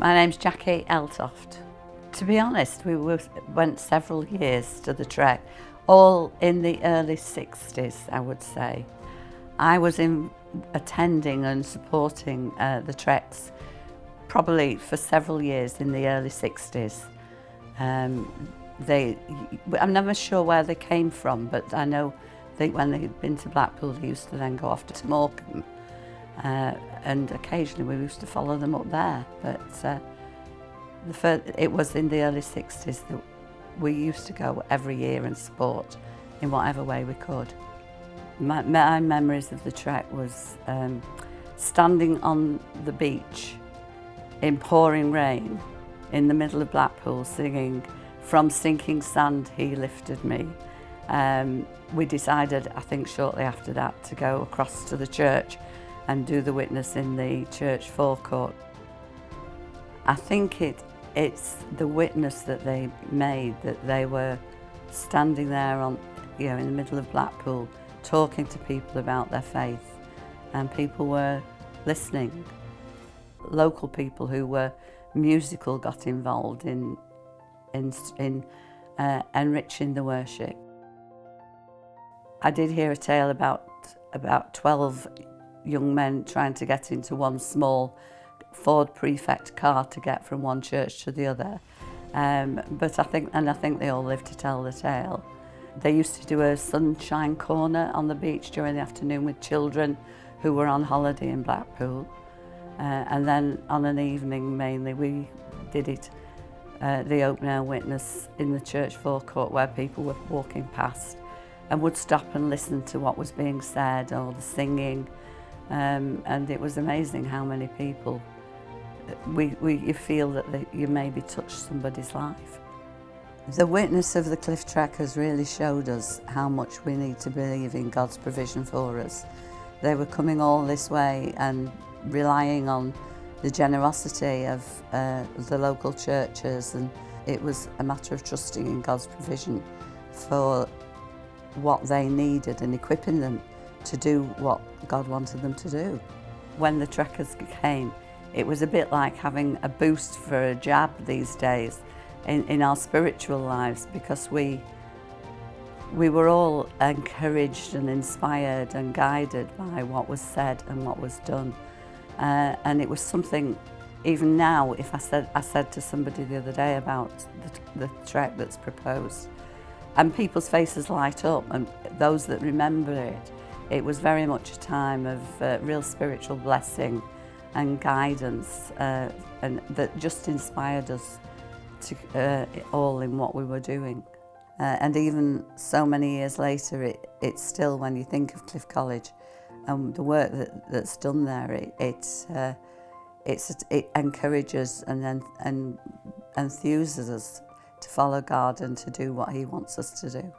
My name's Jackie Eltoft. To be honest, went several years to the trek, all in the early 60s, I would say. I was attending and supporting the treks probably for several years in the early 60s. I'm never sure where they came from, but I know when they'd been to Blackpool, they used to then go off to Morecambe. And occasionally we used to follow them up there, but it was in the early 60s that we used to go every year and support in whatever way we could. My memories of the trek was standing on the beach in pouring rain in the middle of Blackpool singing "From Sinking Sand He Lifted Me." We decided, I think shortly after that, to go across to the church and do the witness in the church forecourt. I think it's the witness that they made, that they were standing there in the middle of Blackpool talking to people about their faith, and people were listening. Local people who were musical got involved in enriching the worship. I did hear a tale about 12 young men trying to get into one small Ford Prefect car to get from one church to the other. But I think they all lived to tell the tale. They used to do a sunshine corner on the beach during the afternoon with children who were on holiday in Blackpool. And then on an evening, mainly, we did the open air witness in the church forecourt, where people were walking past and would stop and listen to what was being said or the singing. And it was amazing how many people you feel that you maybe touched somebody's life. The witness of the Cliff Trek has really showed us how much we need to believe in God's provision for us. They were coming all this way and relying on the generosity of the local churches, and it was a matter of trusting in God's provision for what they needed and equipping them to do what God wanted them to do. When the trekkers came, it was a bit like having a boost for a jab these days in our spiritual lives, because we were all encouraged and inspired and guided by what was said and what was done. And it was something, even now, if I said to somebody the other day about the trek that's proposed, and people's faces light up, and those that remember it, it was very much a time of real spiritual blessing and guidance, and that just inspired us to all in what we were doing. And even so many years later, it's still, when you think of Cliff College and the work that's done there, it encourages and enthuses us to follow God and to do what He wants us to do.